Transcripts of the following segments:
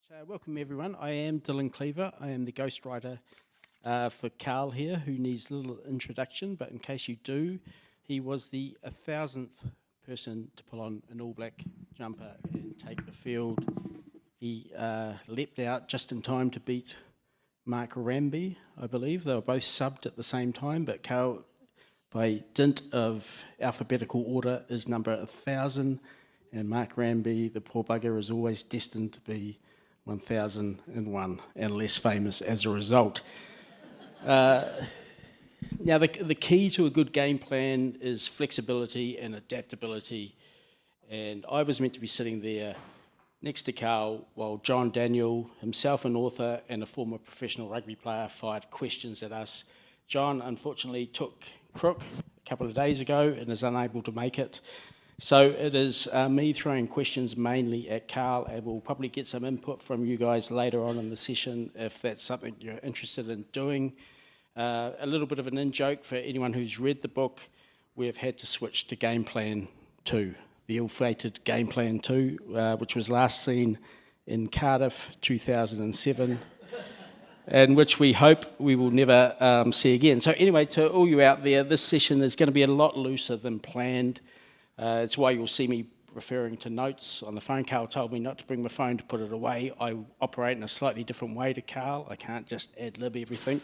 So, welcome everyone. I am Dylan Cleaver. I am the ghostwriter for Carl here, who needs a little introduction, but in case you do, he was the 1,000th person to pull on an All Black jumper and take the field. He leapt out just in time to beat Mark Ramby, I believe. They were both subbed at the same time, but Carl, by dint of alphabetical order, is number 1,000, and Mark Ramby, the poor bugger, is always destined to be 1,001 and less famous as a result. Now, the key to a good game plan is flexibility and adaptability. And I was meant to be sitting there next to Carl while John Daniel, himself an author and a former professional rugby player, fired questions at us. John unfortunately took crook a couple of days ago and is unable to make it. So it is me throwing questions mainly at Carl, and we'll probably get some input from you guys later on in the session if that's something you're interested in doing. A little bit of an in-joke for anyone who's read the book: we've had to switch to Game Plan 2, the ill-fated Game Plan 2, which was last seen in Cardiff 2007, and which we hope we will never see again. So anyway, to all you out there, this session is going to be a lot looser than planned. It's why you'll see me referring to notes on the phone. Carl told me not to bring my phone to put it away. I operate in a slightly different way to Carl. I can't just ad-lib everything.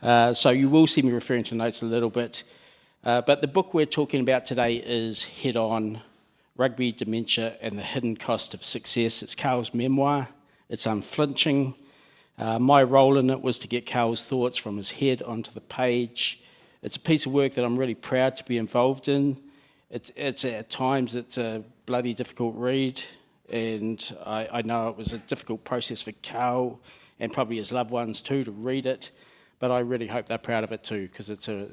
So you will see me referring to notes a little bit. But the book we're talking about today is Head On: Rugby, Dementia and the Hidden Cost of Success. It's Carl's memoir. It's unflinching. My role in it was to get Carl's thoughts from his head onto the page. It's a piece of work that I'm really proud to be involved in. It's at times it's a bloody difficult read, and I know it was a difficult process for Carl and probably his loved ones too to read it, but I really hope they're proud of it too, because it's a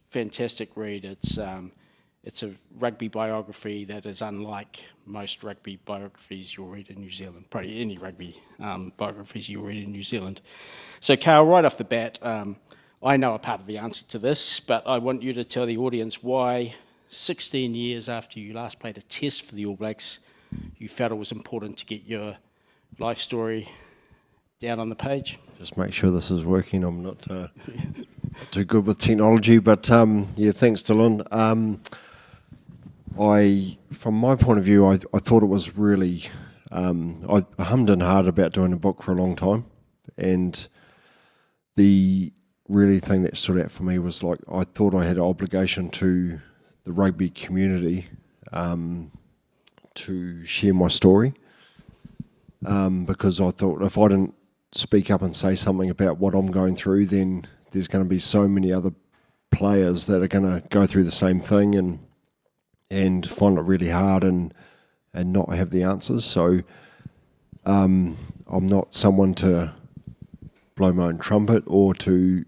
fantastic read. It's a rugby biography that is unlike most rugby biographies you'll read in New Zealand, probably any rugby biographies you'll read in New Zealand. So Carl, right off the bat, I know a part of the answer to this, but I want you to tell the audience why 16 years after you last played a test for the All Blacks, you felt it was important to get your life story down on the page. Just make sure this is working. I'm not too good with technology, but yeah, thanks, Dylan. From my point of view, I thought it was really, I hummed and hawed about doing a book for a long time, and the really thing that stood out for me was, like, I thought I had an obligation to the rugby community to share my story, because I thought if I didn't speak up and say something about what I'm going through, then there's going to be so many other players that are going to go through the same thing and find it really hard and not have the answers. So I'm not someone to blow my own trumpet or to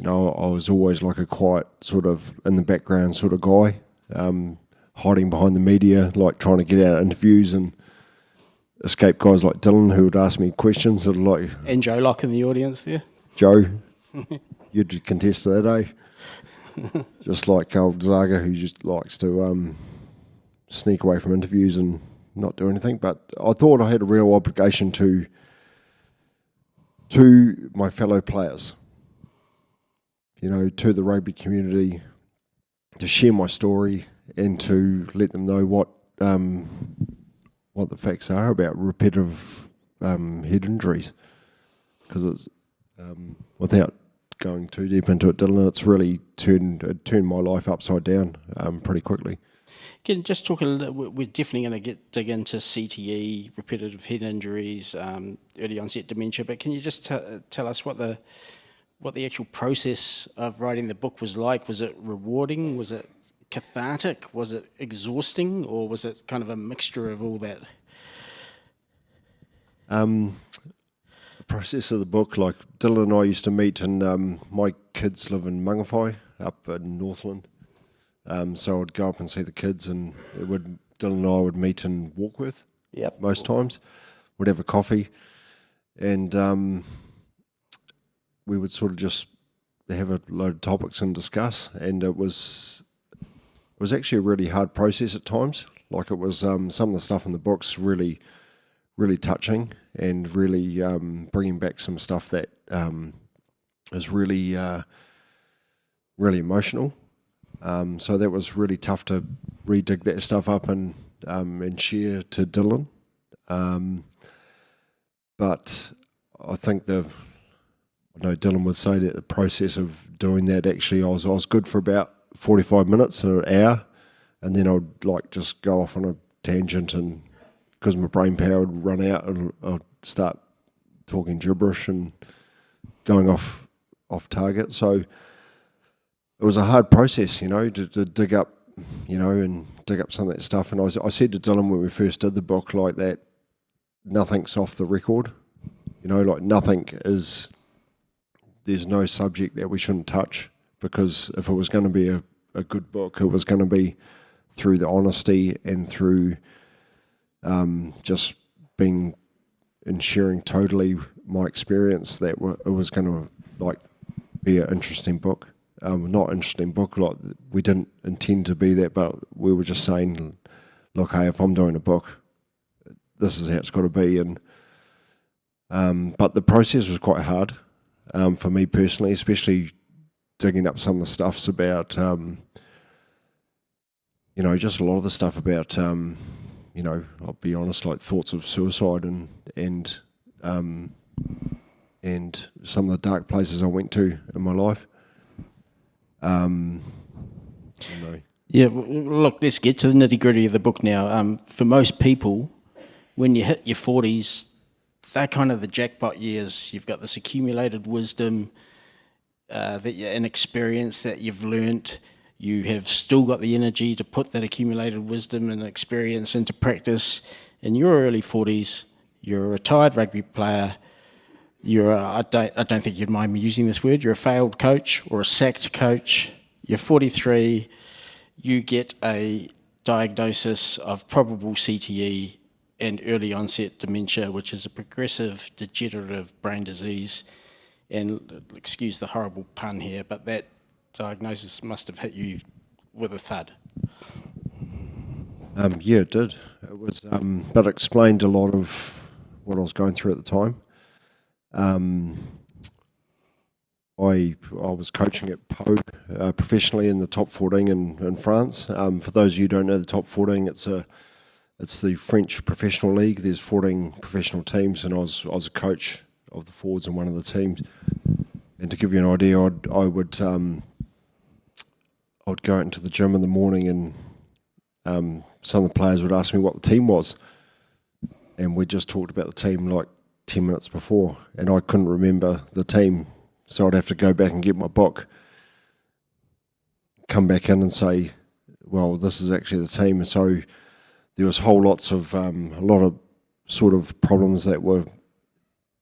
I was always like a quiet, sort of in the background sort of guy, hiding behind the media, like trying to get out interviews and escape guys like Dylan who would ask me questions that are like... And Joe Locke in the audience there. Joe, you'd contest that, eh? Just like old Zaga, who just likes to sneak away from interviews and not do anything. But I thought I had a real obligation to my fellow players, to the rugby community, to share my story and to let them know what the facts are about repetitive head injuries. Because it's, without going too deep into it, Dylan, it's really turned my life upside down pretty quickly. Can you just talk a little? We're definitely going to dig into CTE, repetitive head injuries, early onset dementia. But can you just tell us what the actual process of writing the book was like? Was it rewarding? Was it cathartic? Was it exhausting? Or was it kind of a mixture of all that? The process of the book, like Dylan and I used to meet, and my kids live in Mangawhai up in Northland. So I'd go up and see the kids, and Dylan and I would meet in Warkworth. Yep. Most times. We'd have a coffee, and we would sort of just have a load of topics and discuss. And it was actually a really hard process at times. Like, it was some of the stuff in the books really really touching and really bringing back some stuff that is really really emotional. So that was really tough to redig that stuff up and share to Dylan. But I think I know Dylan would say that the process of doing that, actually I was good for about 45 minutes or an hour, and then I'd like just go off on a tangent, and because my brain power would run out, and I'd start talking gibberish and going off target. So it was a hard process, to dig up, and dig up some of that stuff. And I said to Dylan when we first did the book, like, that nothing's off the record, like there's no subject that we shouldn't touch, because if it was going to be a good book, it was going to be through the honesty and through just being and sharing totally my experience, that it was going to like be an interesting book. Not interesting book, like we didn't intend to be that, but we were just saying, look, hey, if I'm doing a book, this is how it's got to be. And but the process was quite hard for me personally, especially digging up some of the stuffs about, just a lot of the stuff about, I'll be honest, like thoughts of suicide and some of the dark places I went to in my life. Yeah, look, let's get to the nitty-gritty of the book now. For most people, when you hit your 40s, they're kind of the jackpot years. You've got this accumulated wisdom and experience that you've learnt. You have still got the energy to put that accumulated wisdom and experience into practice. In your early 40s, you're a retired rugby player. I don't think you'd mind me using this word. You're a failed coach or a sacked coach. You're 43. You get a diagnosis of probable CTE and early onset dementia, which is a progressive degenerative brain disease. And excuse the horrible pun here, but that diagnosis must have hit you with a thud. Yeah, it did. It was, but it explained a lot of what I was going through at the time. I was coaching at Pau professionally in the top 14 in France. For those of you who don't know the top 14, it's the French professional league. There's 14 professional teams, and I was a coach of the forwards in one of the teams. And to give you an idea, I'd go out into the gym in the morning, and some of the players would ask me what the team was, and we just talked about the team like 10 minutes before, and I couldn't remember the team, so I'd have to go back and get my book, come back in and say, well, this is actually the team. And so there was a lot of sort of problems that were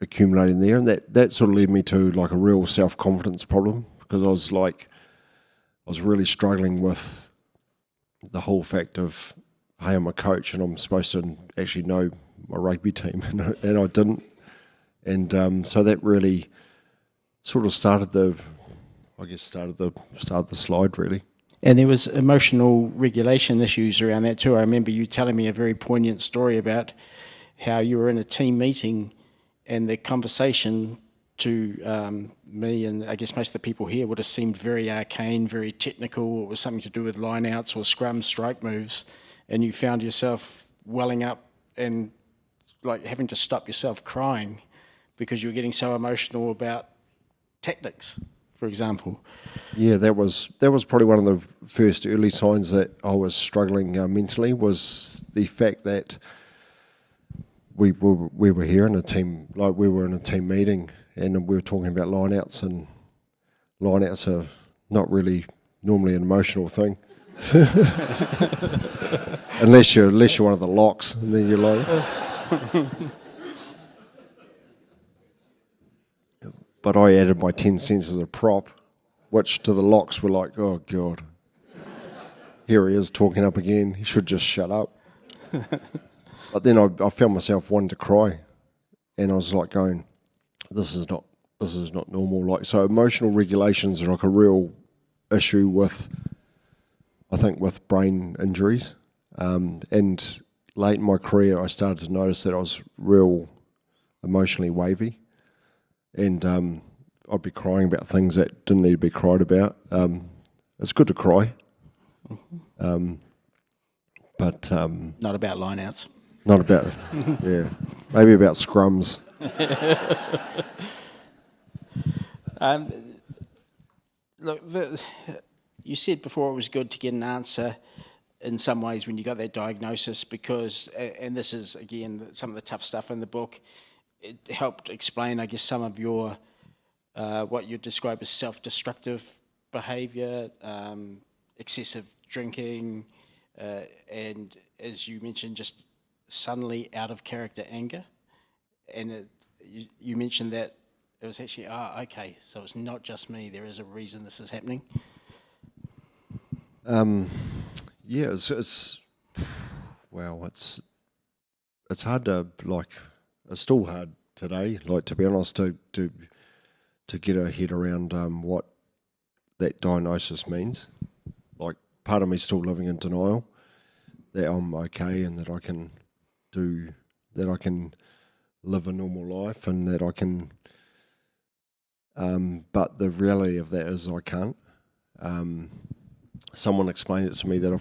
accumulating there, and that sort of led me to like a real self-confidence problem, because I was really struggling with the whole fact of, hey, I'm a coach and I'm supposed to actually know my rugby team, and I didn't. And so that really sort of started the slide, really. And there was emotional regulation issues around that too. I remember you telling me a very poignant story about how you were in a team meeting, and the conversation to me, and I guess most of the people here, would have seemed very arcane, very technical. It was something to do with line-outs or scrum strike moves, and you found yourself welling up and like having to stop yourself crying because you were getting so emotional about tactics, for example. Yeah, that was probably one of the first early signs that I was struggling mentally, was the fact that we were here in a team, like we were in a team meeting, and we were talking about line-outs, and line-outs are not really normally an emotional thing. unless you're one of the locks, and then you're like... But I added my 10 cents as a prop, which to the locks were like, oh God, here he is talking up again, he should just shut up. But then I found myself wanting to cry, and I was like going, this is not normal. Like, so emotional regulations are like a real issue with, I think, with brain injuries. And late in my career, I started to notice that I was real emotionally wavy, and I'd be crying about things that didn't need to be cried about. It's good to cry, but Not about lineouts. not about, yeah, maybe about scrums. Look, you said before it was good to get an answer in some ways when you got that diagnosis because, and this is, again, some of the tough stuff in the book, it helped explain, I guess, some of your, what you describe as self-destructive behaviour, excessive drinking, and as you mentioned, just suddenly out of character anger. And you mentioned that it was actually, okay, so it's not just me, there is a reason this is happening. Yeah, it's hard to, like, it's still hard today, like, to be honest, to get a head around what that diagnosis means. Like, part of me still living in denial that I'm okay and that I can live a normal life and that I can, but the reality of that is I can't. Someone explained it to me that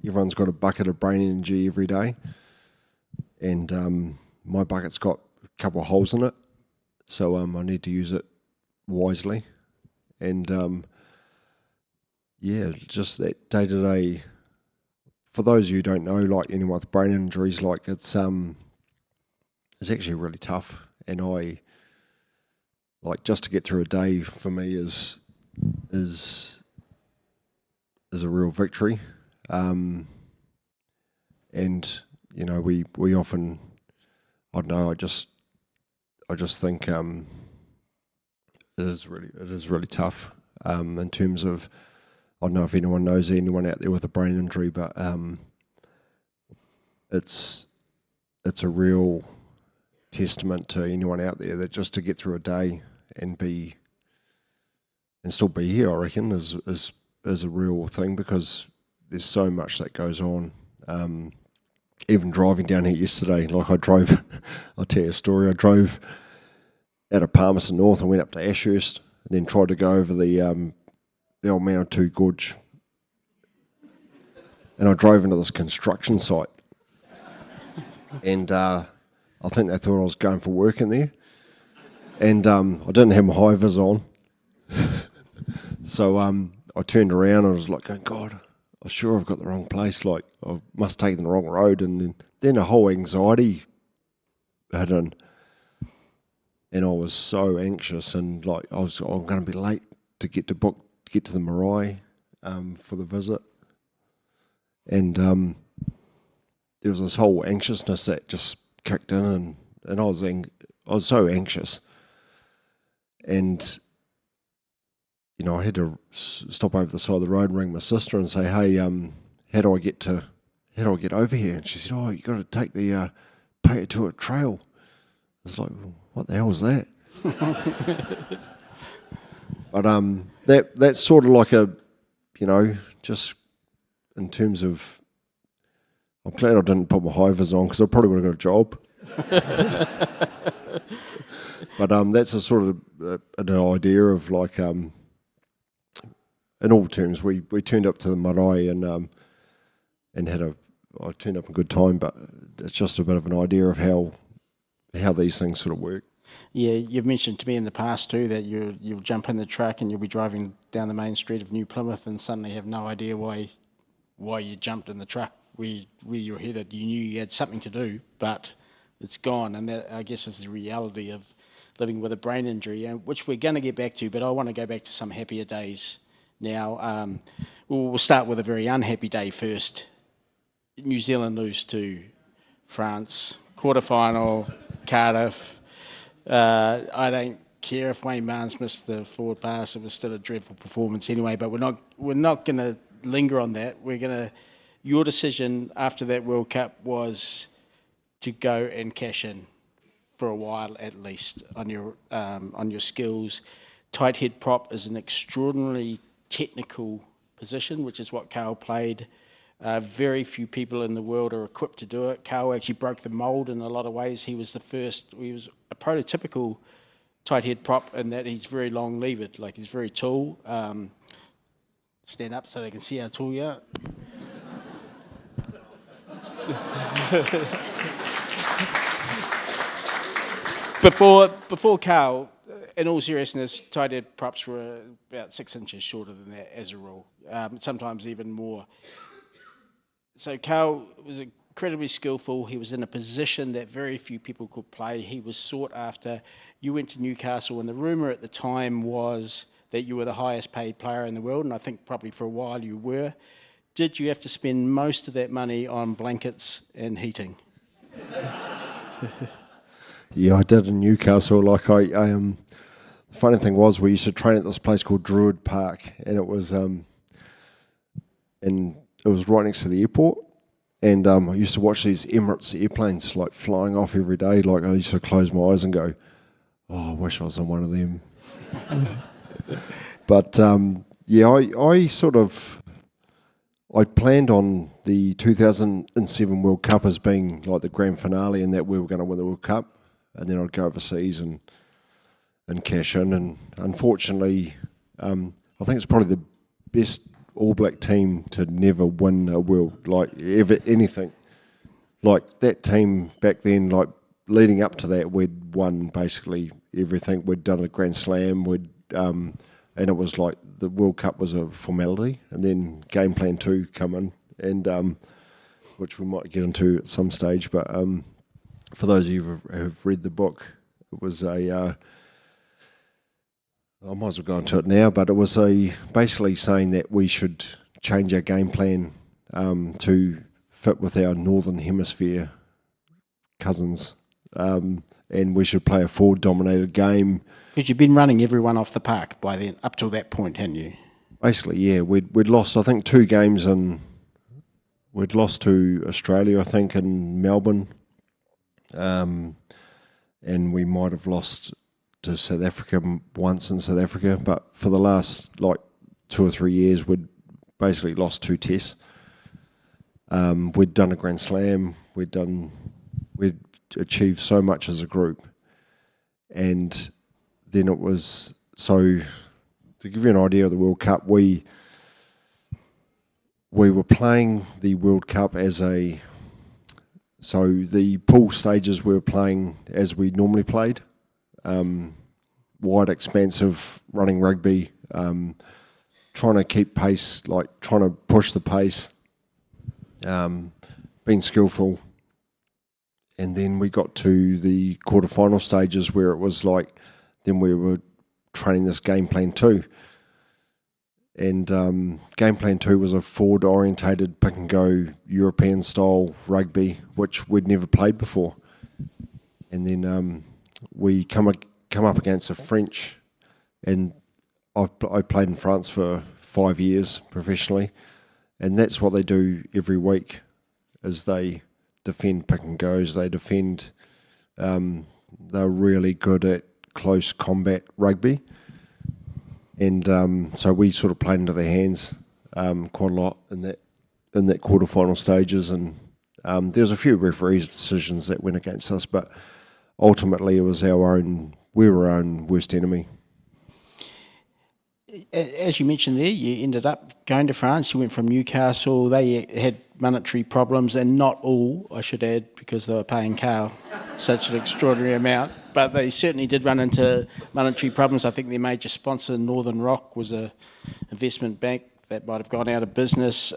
everyone's got a bucket of brain energy every day, and my bucket's got a couple of holes in it, so I need to use it wisely. And yeah, just that day to day. For those of you who don't know, like anyone with brain injuries, like it's actually really tough, and I like just to get through a day for me is a real victory. And you know, we often, I don't know, I just think it is really tough in terms of, I don't know if anyone knows anyone out there with a brain injury, but it's a real testament to anyone out there that just to get through a day and still be here, I reckon, is a real thing, because there's so much that goes on. Even driving down here yesterday, like I'll tell you a story. I drove out of Palmerston North and went up to Ashurst, and then tried to go over the old Manawatu Gorge, and I drove into this construction site, and I think they thought I was going for work in there, and I didn't have my high vis on, so I turned around and I was like, going, God, I'm sure I've got the wrong place, like I must have taken the wrong road, and then a whole anxiety hit in, and I was so anxious, and like I'm going to be late to get to the marae for the visit, and there was this whole anxiousness that just kicked in, and I was so anxious, and you know, I had to stop over the side of the road and ring my sister and say, hey, how do I get over here? And she said, oh, you got to take the Paetua Trail. I was like, well, what the hell is that? But that's sort of like a, you know, just in terms of, I'm glad I didn't put my high vis on, because I probably would have got a job. But that's a sort of an idea of like, in all terms, we turned up to the marae and I turned up in good time, but it's just a bit of an idea of how these things sort of work. Yeah, you've mentioned to me in the past too that you'll jump in the truck and you'll be driving down the main street of New Plymouth and suddenly have no idea why you jumped in the truck, where you're headed. You knew you had something to do, but it's gone, and that, I guess, is the reality of living with a brain injury, which we're going to get back to, but I want to go back to some happier days now. We'll start with a very unhappy day first. New Zealand lose to France, quarterfinal, Cardiff. I don't care if Wayne Barnes missed the forward pass. It was still a dreadful performance anyway, but we're not going to linger on that. Your decision after that World Cup was to go and cash in for a while at least on your skills. Tight head prop is an extraordinarily technical position, which is what Carl played. Very few people in the world are equipped to do it. Carl actually broke the mould in a lot of ways. He was the first. He was a prototypical tight head prop in that he's very long levered, like he's very tall. Stand up so they can see how tall you are. Before Carl, in all seriousness, tight head props were about 6 inches shorter than that as a rule, sometimes even more. So Carl was incredibly skillful. He was in a position that very few people could play. He was sought after. You went to Newcastle, and the rumour at the time was that you were the highest paid player in the world, and I think probably for a while you were. Did you have to spend most of that money on blankets and heating? Yeah, I did in Newcastle. Like the funny thing was, we used to train at this place called Druid Park, and it was right next to the airport. And I used to watch these Emirates airplanes like flying off every day. Like I used to close my eyes and go, "Oh, I wish I was on one of them." But I planned on the 2007 World Cup as being like the grand finale, and that we were going to win the World Cup. And then I'd go overseas and cash in. And unfortunately, I think it's probably the best All Black team to never win a world, like ever anything. Like that team back then, like leading up to that, we'd won basically everything. We'd done a Grand Slam. And it was like the World Cup was a formality. And then Game Plan 2 come in, and which we might get into at some stage, but. For those of you who have read the book, it was I might as well go into it now, but it was basically saying that we should change our game plan to fit with our Northern Hemisphere cousins, and we should play a forward-dominated game. Because you've been running everyone off the park by then, up till that point, hadn't you? Basically, yeah. We'd lost, I think, 2 games, and we'd lost to Australia, I think, in Melbourne. And we might have lost to South Africa once in South Africa, but for the last like 2 or 3 years, we'd basically lost 2 tests. We'd done a Grand Slam. We'd achieved so much as a group, and then it was so. To give you an idea of the World Cup, we were playing the World Cup as a. So the pool stages we were playing as we normally played, wide, expansive, running rugby, trying to keep pace, like trying to push the pace, being skillful. And then we got to the quarterfinal stages where it was like, then we were training this Game Plan 2. And Game Plan 2 was a forward-orientated pick-and-go European-style rugby, which we'd never played before. And then we come up against a French, and I played in France for 5 years professionally, and that's what they do every week, is they defend pick-and-goes, they defend, they're really good at close combat rugby. And so we sort of played into their hands quite a lot in that quarterfinal stages, and there was a few referees' decisions that went against us, but ultimately it was we were our own worst enemy. As you mentioned there, you ended up going to France. You went from Newcastle. They had monetary problems, and not all, I should add, because they were paying Carl such an extraordinary amount. But they certainly did run into monetary problems. I think their major sponsor, Northern Rock, was an investment bank that might have gone out of business.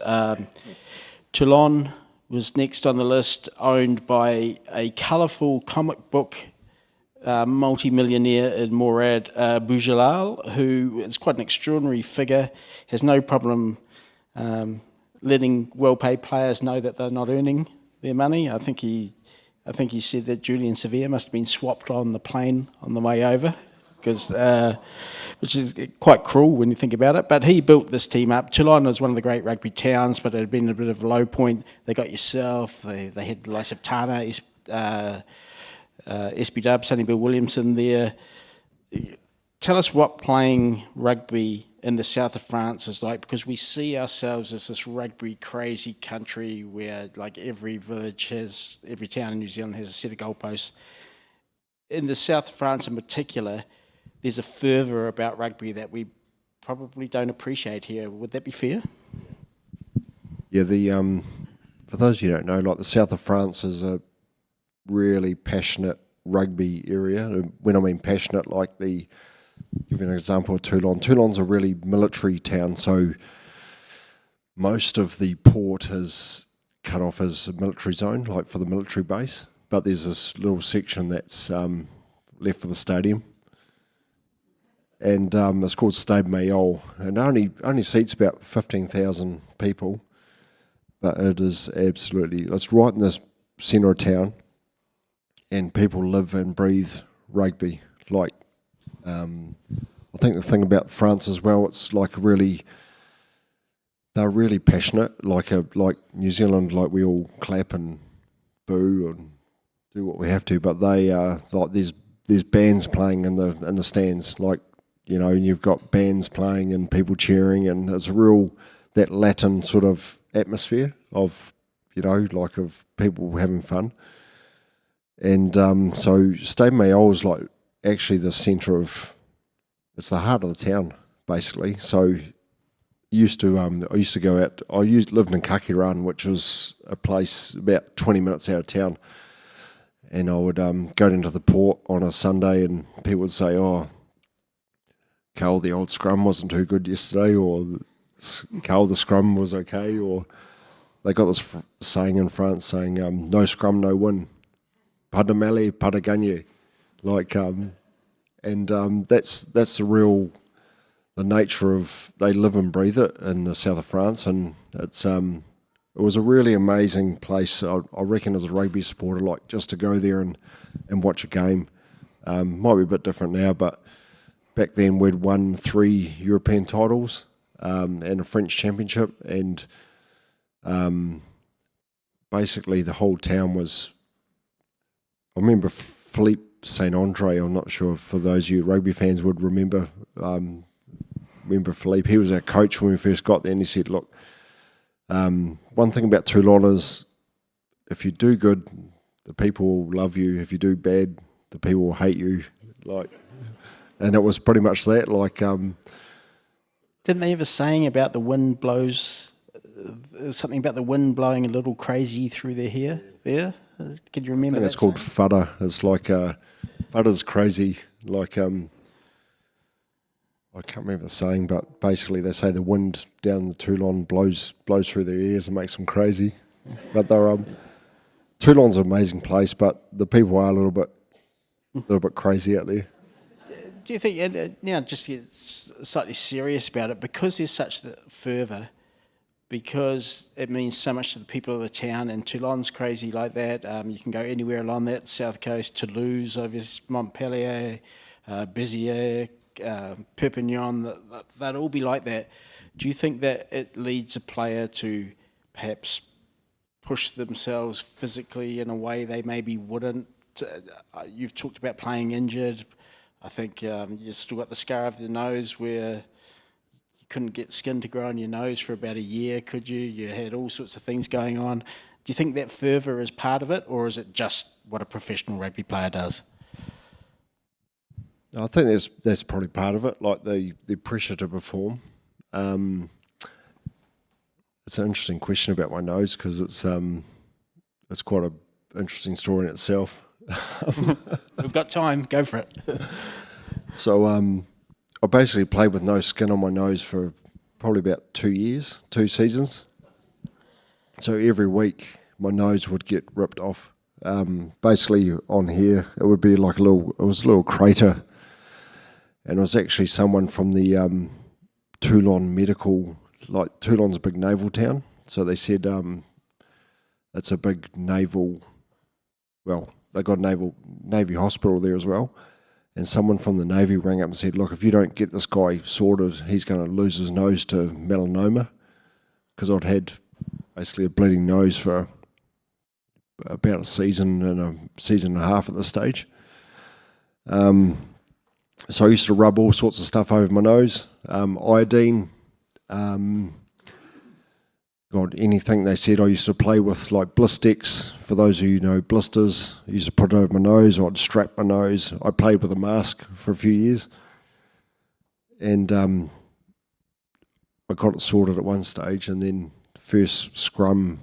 Toulon was next on the list, owned by a colourful comic book multi-millionaire in Mourad Boujalal, who is quite an extraordinary figure, has no problem letting well-paid players know that they're not earning their money. I think he said that Julian Sevilla must have been swapped on the plane on the way over, which is quite cruel when you think about it. But he built this team up. Toulon was one of the great rugby towns, but it had been a bit of a low point. They got yourself. They had the likes of Tana, SB Dub, Sonny Bill Williamson there. Tell us what playing rugby in the south of France is like, because we see ourselves as this rugby crazy country where like every town in New Zealand has a set of goalposts. In the south of France in particular, there's a fervour about rugby that we probably don't appreciate here. Would that be fair? Yeah, for those you don't know, like the south of France is a really passionate rugby area. When I mean passionate, like give you an example of Toulon. Toulon's a really military town, so most of the port is cut off as a military zone, like for the military base. But there's this little section that's left for the stadium, and it's called Stade Mayol, and only seats about 15,000 people. But it is it's right in the centre of town, and people live and breathe rugby. Like, I think the thing about France as well, it's like they're really passionate. Like New Zealand, like we all clap and boo and do what we have to, but they like there's bands playing in the stands, like, you know, and you've got bands playing and people cheering, and it's real that Latin sort of atmosphere of, you know, like of people having fun. And so Stade Mayol is like actually the centre of, it's the heart of the town basically. So I used to go out. Lived in Kakiran, which was a place about 20 minutes out of town, and I would go into the port on a Sunday, and people would say, "Oh, Carl, the old scrum wasn't too good yesterday," or "Carl, the scrum was okay," or they got this saying in France saying, "No scrum, no win. Pas de mêlée, pas de gagné." Like, that's the nature of, they live and breathe it in the south of France, and it was a really amazing place. I reckon as a rugby supporter, like just to go there and watch a game. Might be a bit different now, but back then we'd won 3 European titles and a French championship, and basically the whole town was, I remember Philippe Saint Andre. I'm not sure for those of you rugby fans would remember Philippe. He was our coach when we first got there, and he said, "Look, one thing about Toulon is if you do good, the people will love you. If you do bad, the people will hate you." Like, and it was pretty much that. Like, didn't they have a saying about the wind blows? Something about the wind blowing a little crazy through their hair. There, can you remember? I think it's called fudder. It's like fudder's crazy. Like, I can't remember the saying, but basically they say the wind down the Toulon blows through their ears and makes them crazy. But they're Toulon's an amazing place, but the people are a little bit crazy out there. Do you think, now just to get slightly serious about it, because there's such the fervour, because it means so much to the people of the town, and Toulon's crazy like that. You can go anywhere along that south coast, Toulouse, obviously, Montpellier, Béziers, Perpignan, they'd all be like that. Do you think that it leads a player to perhaps push themselves physically in a way they maybe wouldn't? You've talked about playing injured. I think you've still got the scar of the nose where you couldn't get skin to grow on your nose for about a year, could you? You had all sorts of things going on. Do you think that fervour is part of it, or is it just what a professional rugby player does? I think that's probably part of it, like the pressure to perform. It's an interesting question about my nose, because it's quite an interesting story in itself. We've got time, go for it. So I basically played with no skin on my nose for probably about 2 seasons. So every week my nose would get ripped off. Basically on here it would be like a little crater, and it was actually someone from the Toulon medical, like Toulon's a big naval town, so they said it's a big naval, well, they got a Navy hospital there as well, and someone from the Navy rang up and said, "Look, if you don't get this guy sorted, he's going to lose his nose to melanoma," because I'd had basically a bleeding nose for about a season and a half at this stage. So I used to rub all sorts of stuff over my nose, iodine, God, anything they said. I used to play with like Blistex. For those of you who know blisters, I used to put it over my nose, or I'd strap my nose. I played with a mask for a few years, and I got it sorted at one stage, and then first scrum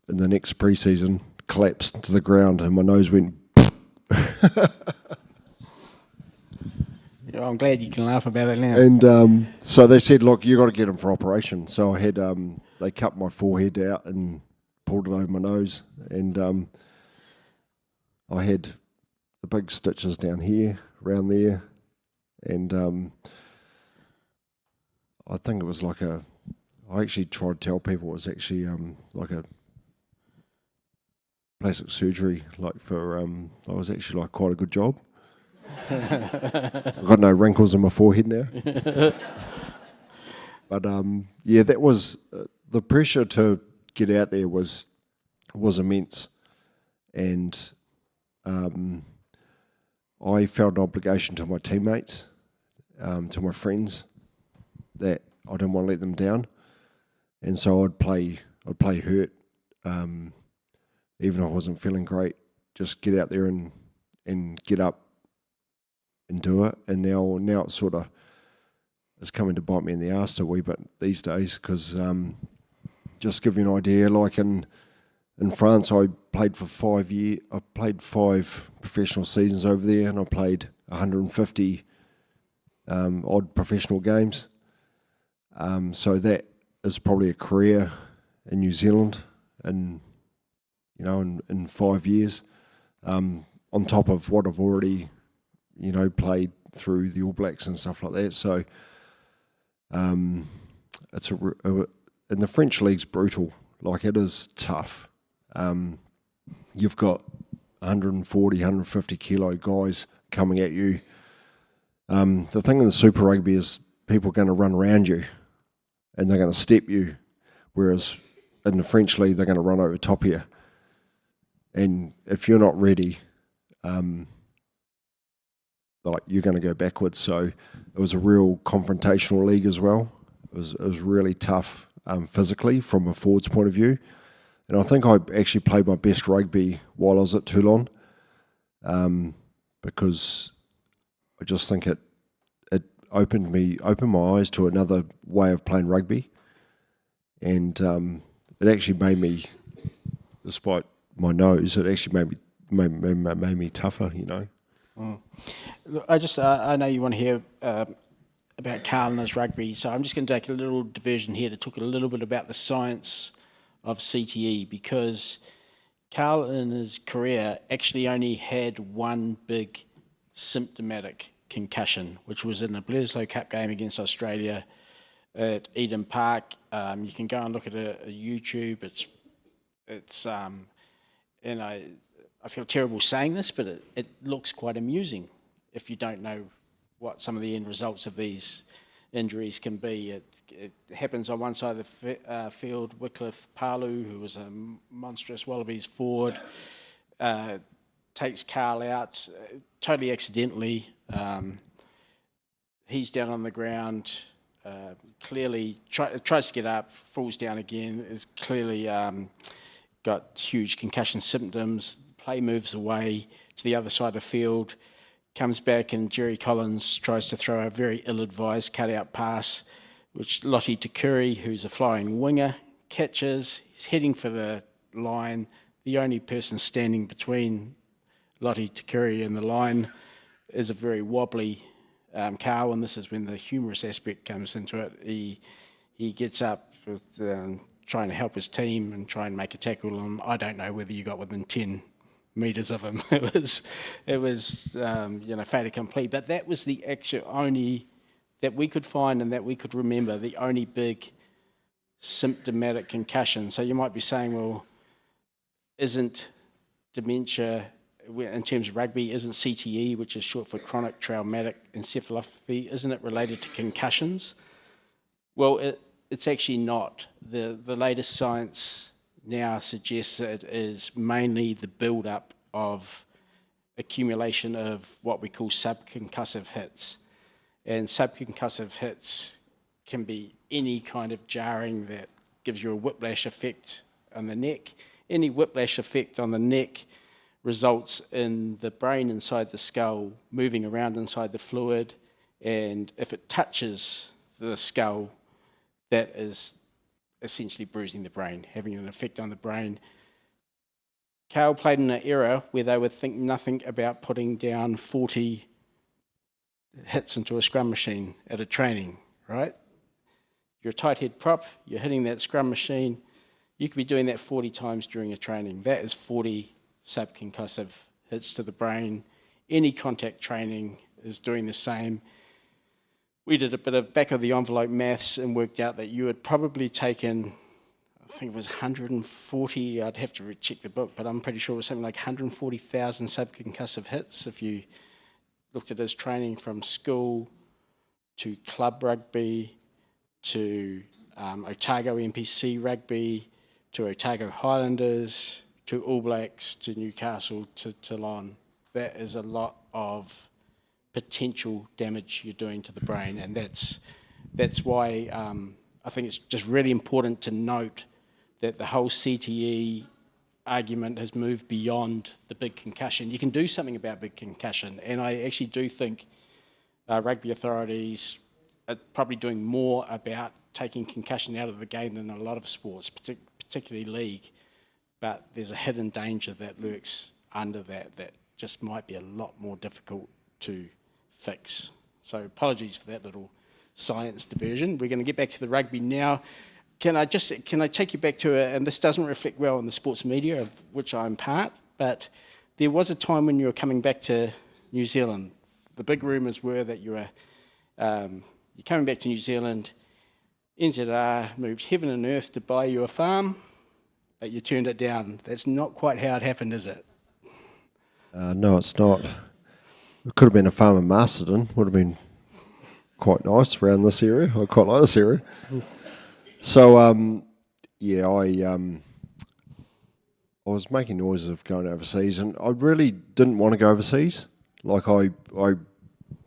in the next pre-season collapsed to the ground, and my nose went. Yeah, I'm glad you can laugh about it now. And so they said, look, you got to get him for operation. So I had, they cut my forehead out and pulled it over my nose. And I had the big stitches down here, around there. And I think it was like I actually tried to tell people it was actually like a plastic surgery, like for, I was actually like quite a good job. I've got no wrinkles in my forehead now. But yeah, that was the pressure to get out there was immense, and I felt an obligation to my teammates, to my friends, that I didn't want to let them down, and so I'd play hurt, even if I wasn't feeling great. Just get out there and get up and do it. And now it's sort of, it's coming to bite me in the arse a wee bit these days, because just to give you an idea, like in France, I played for 5 years. I played 5 professional seasons over there, and I played 150 odd professional games. So that is probably a career in New Zealand, and in 5 years, on top of what I've already played through the All Blacks and stuff like that. So it's and the French league's brutal. Like, it is tough. You've got 140, 150 kilo guys coming at you. The thing in the Super Rugby is people are going to run around you and they're going to step you, whereas in the French league they're going to run over top of you. And if you're not ready, like, you're going to go backwards. So it was a real confrontational league as well. It was really tough physically from a forward's point of view. And I think I actually played my best rugby while I was at Toulon, because I just think it opened my eyes to another way of playing rugby. And it actually made me, despite my nose, it actually made me tougher, Mm. Look, I know you want to hear about Carl and his rugby, so I'm just going to take a little diversion here to talk a little bit about the science of CTE, because Carl in his career actually only had one big symptomatic concussion, which was in the Bledisloe Cup game against Australia at Eden Park. You can go and look at a YouTube. It's and I feel terrible saying this, but it looks quite amusing if you don't know what some of the end results of these injuries can be. It happens on one side of the field. Wycliffe Palu, who was a monstrous Wallabies forward, takes Carl out totally accidentally. He's down on the ground, clearly tries to get up, falls down again, is clearly got huge concussion symptoms. Play moves away to the other side of the field, comes back, and Jerry Collins tries to throw a very ill-advised cut-out pass, which Lottie Takuri, who's a flying winger, catches. He's heading for the line. The only person standing between Lottie Takuri and the line is a very wobbly Carl, and this is when the humorous aspect comes into it. He gets up with trying to help his team and try and make a tackle on. I don't know whether you got within 10 metres of him. It was fait accompli. But that was the actual only that we could find and that we could remember, the only big symptomatic concussion. So you might be saying, well, isn't dementia, in terms of rugby, isn't CTE, which is short for chronic traumatic encephalopathy, isn't it related to concussions? Well, it's actually not. The latest science now suggests that it is mainly the build-up of accumulation of what we call subconcussive hits. And subconcussive hits can be any kind of jarring that gives you a whiplash effect on the neck. Any whiplash effect on the neck results in the brain inside the skull moving around inside the fluid, and if it touches the skull, that is essentially bruising the brain, having an effect on the brain. Carl played in an era where they would think nothing about putting down 40 hits into a scrum machine at a training, right? You're a tight head prop, you're hitting that scrum machine, you could be doing that 40 times during a training. That is 40 subconcussive hits to the brain. Any contact training is doing the same. We did a bit of back of the envelope maths and worked out that you had probably taken, I think it was 140, I'd have to check the book, but I'm pretty sure it was something like 140,000 subconcussive hits if you looked at his training from school to club rugby to Otago NPC rugby to Otago Highlanders to All Blacks to Newcastle to Toulon. That is a lot of potential damage you're doing to the brain, and that's why I think it's just really important to note that the whole CTE argument has moved beyond the big concussion. You can do something about big concussion, and I actually do think rugby authorities are probably doing more about taking concussion out of the game than a lot of sports, particularly league, but there's a hidden danger that lurks under that just might be a lot more difficult to fix. So apologies for that little science diversion. We're going to get back to the rugby now. Can I take you back to and this doesn't reflect well on the sports media, of which I'm part, but there was a time when you were coming back to New Zealand. The big rumours were that you're coming back to New Zealand. NZR moved heaven and earth to buy you a farm, but you turned it down. That's not quite how it happened, is it? No, it's not. It could have been a farm in Masterton. Would have been quite nice around this area. I quite like this area. So, I was making noises of going overseas, and I really didn't want to go overseas. Like, I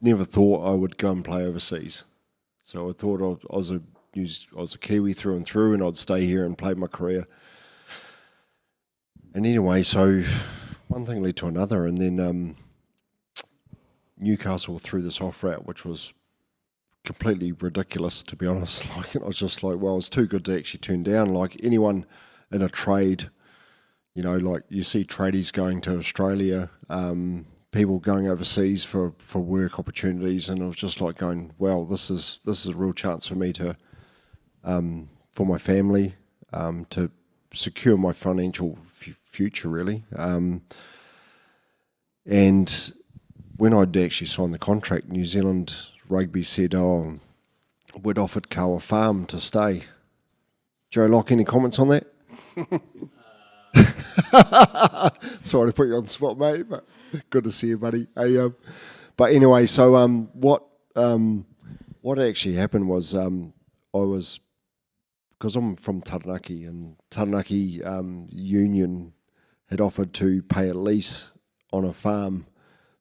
never thought I would go and play overseas. So I thought I was a Kiwi through and through, and I'd stay here and play my career. And anyway, so one thing led to another, and then Newcastle threw this off route, which was completely ridiculous, to be honest. Like, I was just like, well, it's too good to actually turn down. Like, anyone in a trade, you know, like you see tradies going to Australia, people going overseas for work opportunities, and I was just like going, well, this is a real chance for me to, for my family, to secure my financial future, really. And when I'd actually signed the contract, New Zealand Rugby said, we'd offered Carl a farm to stay. Joe Locke, any comments on that? Sorry to put you on the spot, mate, but good to see you, buddy. Hey, but anyway, so what actually happened was because I'm from Taranaki, and Taranaki Union had offered to pay a lease on a farm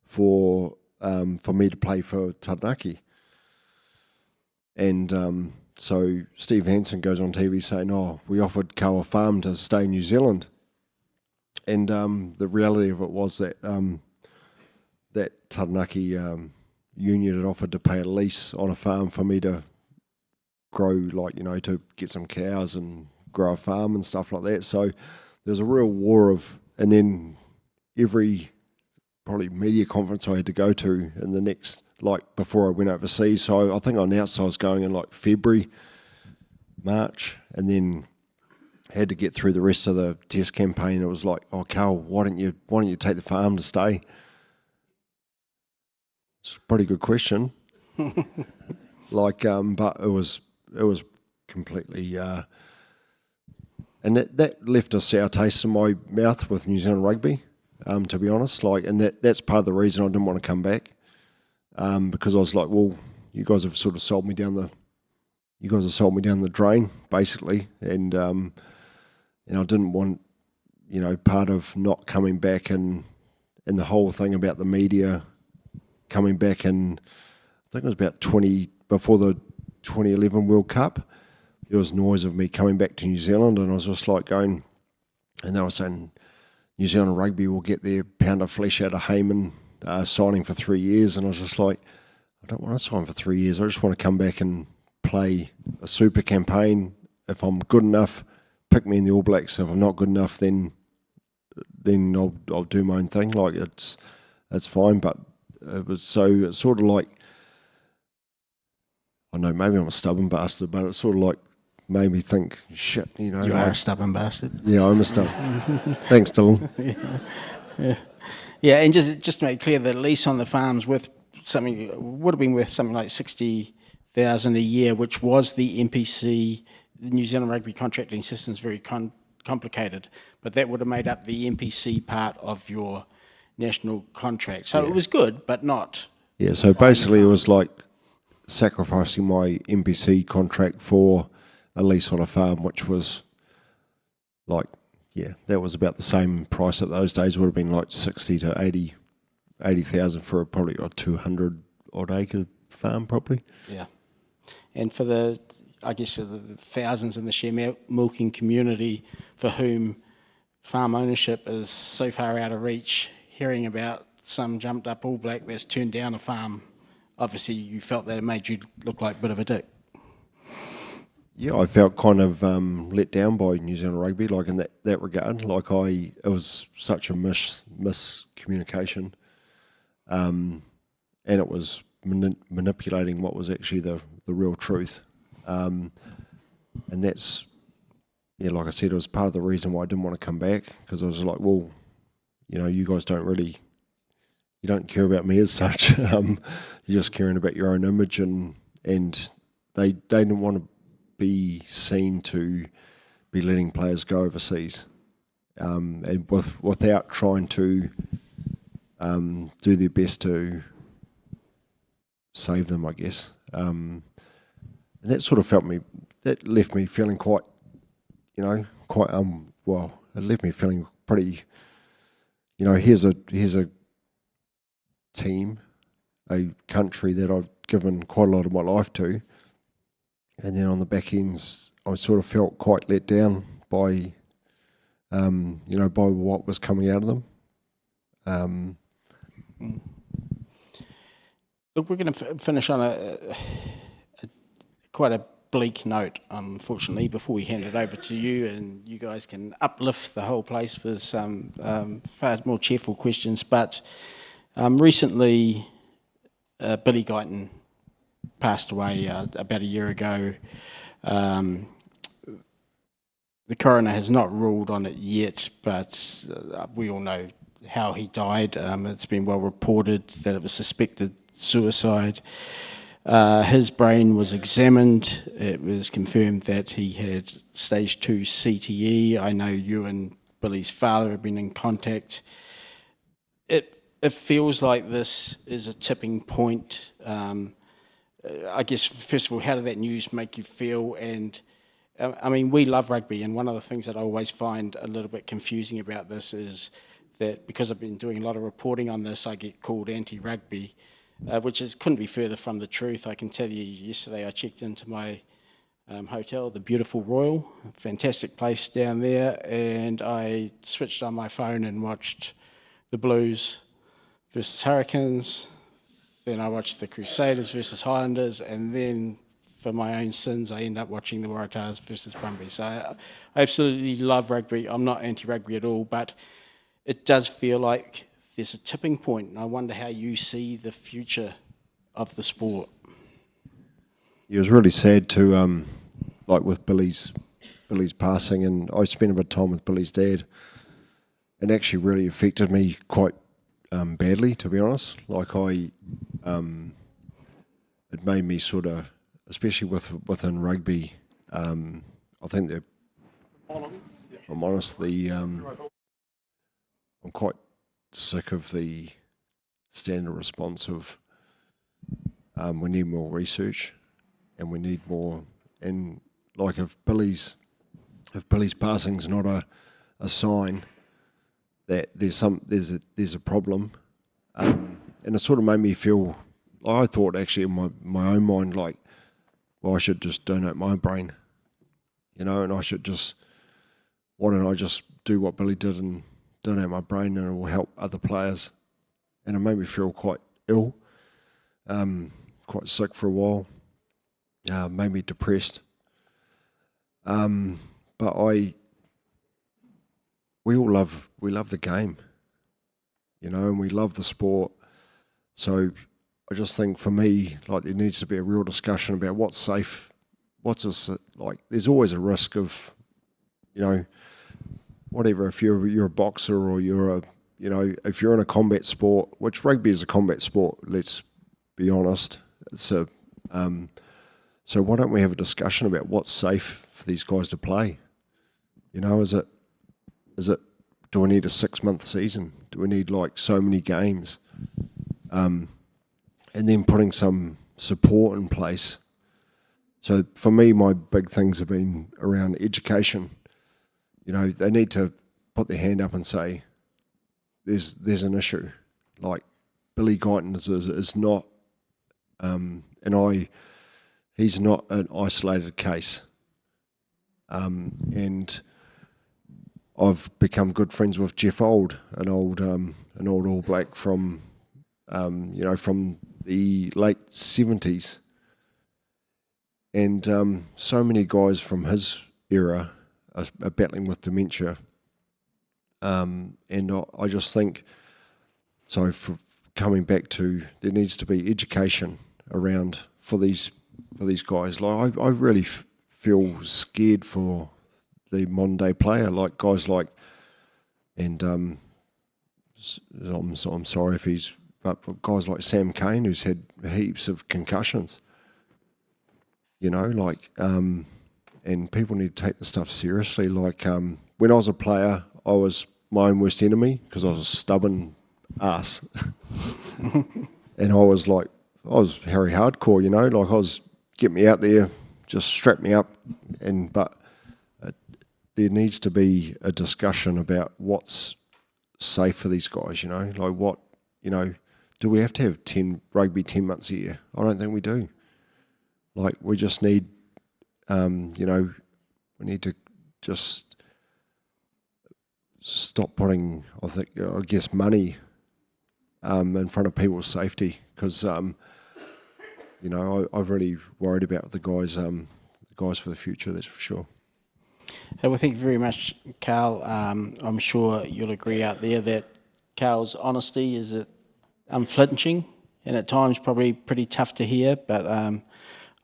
for me to play for Taranaki. And so Steve Hansen goes on TV saying, we offered Carl a farm to stay in New Zealand. And the reality of it was that that Taranaki Union had offered to pay a lease on a farm for me to grow, like, you know, to get some cows and grow a farm and stuff like that. So there's a real war of, and then every probably media conference I had to go to in the next, like, before I went overseas. So I think I announced I was going in like February, March, and then had to get through the rest of the test campaign. It was like, Carl, why don't you take the farm to stay? It's a pretty good question. Like, but it was completely, and that left a sour taste in my mouth with New Zealand Rugby, to be honest. Like, and that's part of the reason I didn't want to come back, because I was like, well, you guys have sort of sold me down the drain, basically, and I didn't want, you know, part of not coming back and the whole thing about the media coming back and think it was about 20 before the 2011 World Cup. There was noise of me coming back to New Zealand, and I was just like going, and they were saying New Zealand rugby will get their pound of flesh out of Hayman signing for 3 years, and I was just like, I don't want to sign for 3 years. I just want to come back and play a super campaign. If I'm good enough, pick me in the All Blacks. If I'm not good enough, then I'll do my own thing. Like it's fine. But it's sort of like, I know maybe I'm a stubborn bastard, but it's sort of like made me think, shit, you know. You are a stubborn bastard. Yeah, I'm a stubborn. Thanks, Dylan. Yeah, and just to make clear, the lease on the farm's would have been worth something like 60,000 a year, which was the NPC. The New Zealand rugby contracting system is very complicated, but that would have made up the NPC part of your national contract. So it was good, but not. Yeah, so basically it was like sacrificing my NPC contract for a lease on a farm, which was like, yeah, that was about the same price at those days. Would have been like 60 to 80,000 for probably a 200 odd acre farm, probably. Yeah, and for the thousands in the share milking community for whom farm ownership is so far out of reach, hearing about some jumped up All Black that's turned down a farm, obviously you felt that it made you look like a bit of a dick. Yeah, I felt kind of let down by New Zealand rugby, like in that regard. Like it was such a miscommunication, and it was manipulating what was actually the real truth. And that's, yeah, like I said, it was part of the reason why I didn't want to come back, because I was like, well, you know, you guys you don't care about me as such. You're just caring about your own image, and they didn't want to be seen to be letting players go overseas, and without trying to do their best to save them, I guess. And that sort of left me feeling quite, it left me feeling pretty, here's a team, a country that I've given quite a lot of my life to, and then on the back ends, I sort of felt quite let down by, by what was coming out of them. Look, we're going to finish on quite a bleak note, unfortunately, before we hand it over to you, and you guys can uplift the whole place with some far more cheerful questions. But recently, Billy Guyton passed away about a year ago. The coroner has not ruled on it yet, but we all know how he died. It's been well reported that it was suspected suicide. His brain was examined. It was confirmed that he had stage 2 CTE. I know you and Billy's father have been in contact. It feels like this is a tipping point. I guess, first of all, how did that news make you feel? And I mean, we love rugby, and one of the things that I always find a little bit confusing about this is that because I've been doing a lot of reporting on this, I get called anti-rugby, which couldn't be further from the truth. I can tell you, yesterday I checked into my hotel, the beautiful Royal, a fantastic place down there, and I switched on my phone and watched the Blues versus Hurricanes. Then I watched the Crusaders versus Highlanders, and then for my own sins, I end up watching the Waratahs versus Brumbies. So I absolutely love rugby. I'm not anti-rugby at all, but it does feel like there's a tipping point, and I wonder how you see the future of the sport. It was really sad to, like with Billy's passing, and I spent a bit of time with Billy's dad, and actually really affected me quite badly, to be honest. Like it made me sort of, especially within rugby, I think that, if I'm honest, I'm quite sick of the standard response of we need more research and we need more, and like if Billy's passing's not a sign that there's a problem, and it sort of made me feel I thought actually in my own mind, like, well, I should just donate my brain, and I should just, why don't I just do what Billy did and donate my brain, and it will help other players. And it made me feel quite ill, quite sick for a while, made me depressed. But we love the game, and we love the sport. So I just think for me, like, there needs to be a real discussion about what's safe, like. There's always a risk of, whatever. If you're a boxer or you're if you're in a combat sport, which rugby is a combat sport, let's be honest. So why don't we have a discussion about what's safe for these guys to play? Is it? Do we need a 6-month season? Do we need like so many games? And then putting some support in place. So for me, my big things have been around education. They need to put their hand up and say, there's an issue. Like, Billy Guyton is not, he's not an isolated case. And I've become good friends with Jeff Old, an old All Black from from the late 70s. And so many guys from his era are battling with dementia. And I just think, so for coming back to, there needs to be education around for these guys. Like, I really feel scared for the modern day player, like guys like, and I'm sorry if he's, but guys like Sam Cane, who's had heaps of concussions. And people need to take the stuff seriously. Like, when I was a player, I was my own worst enemy because I was a stubborn ass. And I was Harry Hardcore, like, I was, get me out there, just strap me up. But there needs to be a discussion about what's safe for these guys, like what, do we have to have rugby 10 months a year? I don't think we do. Like, we just need, we need to just stop putting, I guess, money in front of people's safety, because, I'm really worried about the guys for the future, that's for sure. Well, thank you very much, Carl. I'm sure you'll agree out there that Carl's honesty is unflinching and at times probably pretty tough to hear, but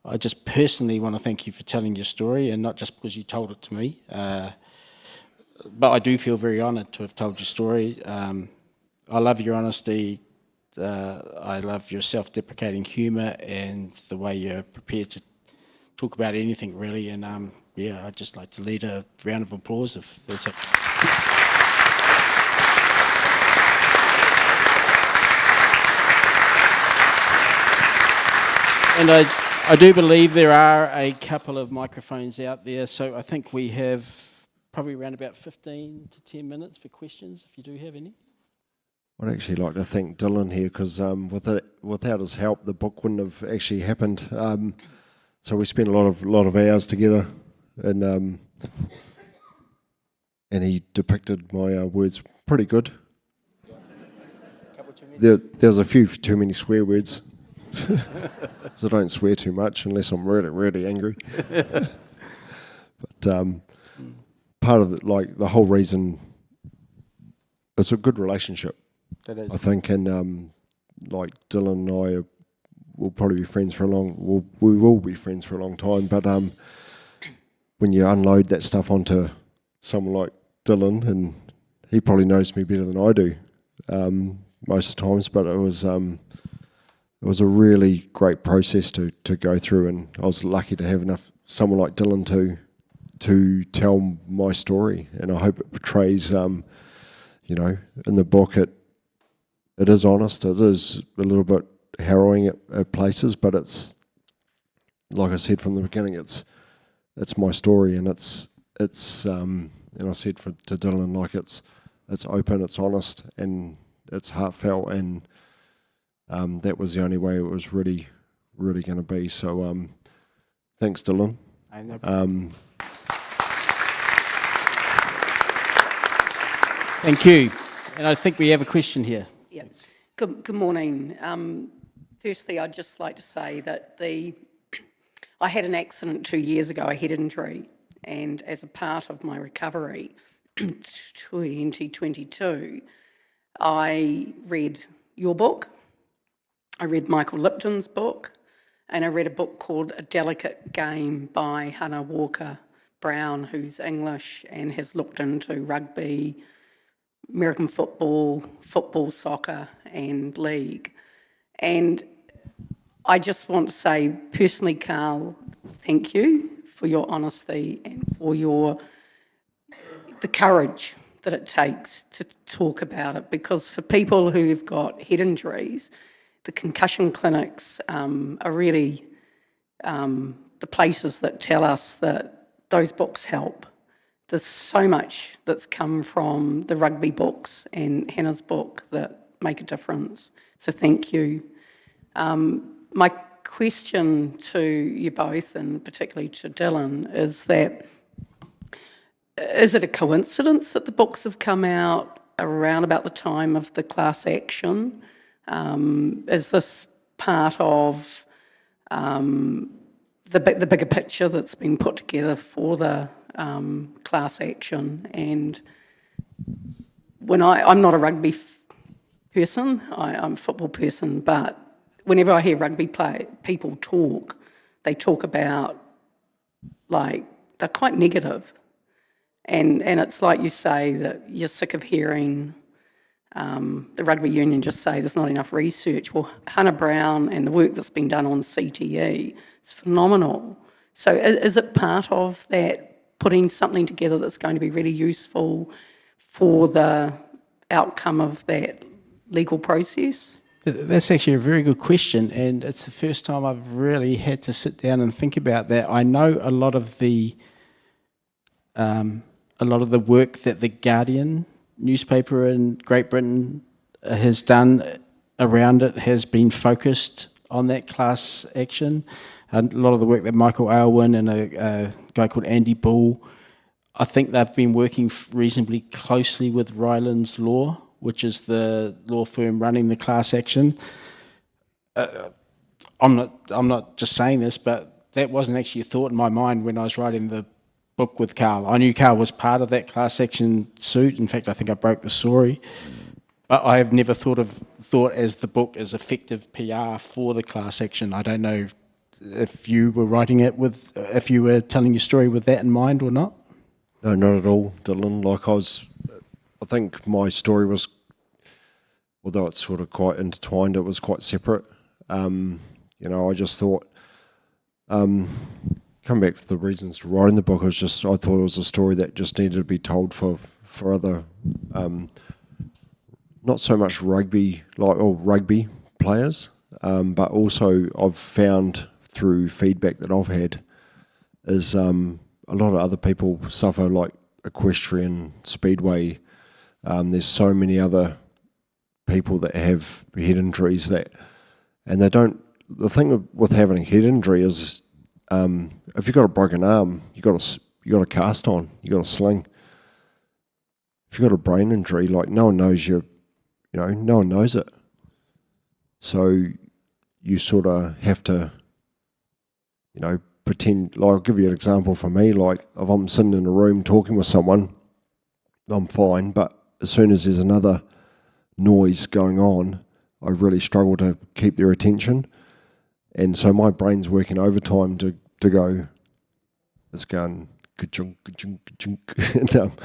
I just personally want to thank you for telling your story, and not just because you told it to me, but I do feel very honoured to have told your story. I love your honesty. I love your self-deprecating humour and the way you're prepared to talk about anything, really. And I'd just like to lead a round of applause if that's it. And I do believe there are a couple of microphones out there, so I think we have probably around about 15 to 10 minutes for questions, if you do have any. I'd actually like to thank Dylan here, because without his help, the book wouldn't have actually happened. So we spent a lot of hours together, and he depicted my words pretty good. There's a few too many swear words. So I don't swear too much unless I'm really, really angry. But part of it, like, the whole reason, it's a good relationship. That is. I think, and like, Dylan and I will probably be friends for we will be friends for a long time. But when you unload that stuff onto someone like Dylan, and he probably knows me better than I do most of the times, but it was a really great process to go through, and I was lucky to have someone like Dylan to tell my story, and I hope it portrays, in the book it is honest, it is a little bit harrowing at places, but it's, like I said from the beginning, it's my story, and it's and I said to Dylan, like, it's open, it's honest, and it's heartfelt, and that was the only way it was really going to be. So thanks, Dylan. Thank you. And I think we have a question here. Yeah. Good morning. Firstly, I'd just like to say that I had an accident 2 years ago, a head injury, and as a part of my recovery, 2022, I read your book, I read Michael Lipton's book, and I read a book called A Delicate Game by Hannah Walker-Brown, who's English and has looked into rugby, American football, soccer, and league. And I just want to say, personally, Carl, thank you for your honesty and for the courage that it takes to talk about it. Because for people who've got head injuries, the concussion clinics are really the places that tell us that those books help. There's so much that's come from the rugby books and Hannah's book that make a difference. So thank you. My question to you both, and particularly to Dylan, is that is it a coincidence that the books have come out around about the time of the class action? Is this part of the bigger picture that's been put together for the class action? And when I'm not a rugby person, I'm a football person, but whenever I hear rugby people talk, they talk about, like, they're quite negative. And it's like you say that you're sick of hearing the rugby union just say there's not enough research. Well, Hannah Brown and the work that's been done on CTE is phenomenal. So is it part of that, putting something together that's going to be really useful for the outcome of that legal process? That's actually a very good question, and it's the first time I've really had to sit down and think about that. I know a lot of the work that the Guardian newspaper in Great Britain has done around it has been focused on that class action. A lot of the work that Michael Aylwin and a guy called Andy Bull, I think they've been working reasonably closely with Rylands Law, which is the law firm running the class action. I'm not just saying this, but that wasn't actually a thought in my mind when I was writing the book with Carl. I knew Carl was part of that class action suit. In fact, I think I broke the story. But I have never thought as the book as effective PR for the class action. I don't know if you were writing it if you were telling your story with that in mind or not. No, not at all, Dylan. I think my story was, although it's sort of quite intertwined, it was quite separate. I just thought, come back to the reasons for writing the book, I thought it was a story that just needed to be told for other, not so much rugby players, but also I've found through feedback that I've had is a lot of other people suffer, like equestrian, speedway. There's so many other people that have head injuries and they don't. The thing with having a head injury is, if you've got a broken arm, you got a cast on, you got a sling. If you've got a brain injury, like no one knows no one knows it. So you sort of have to, pretend. Like, I'll give you an example for me. Like, if I'm sitting in a room talking with someone, I'm fine. But as soon as there's another noise going on, I really struggle to keep their attention. And so my brain's working overtime to go, it's going ka-chunk, ka-chunk, ka-chunk.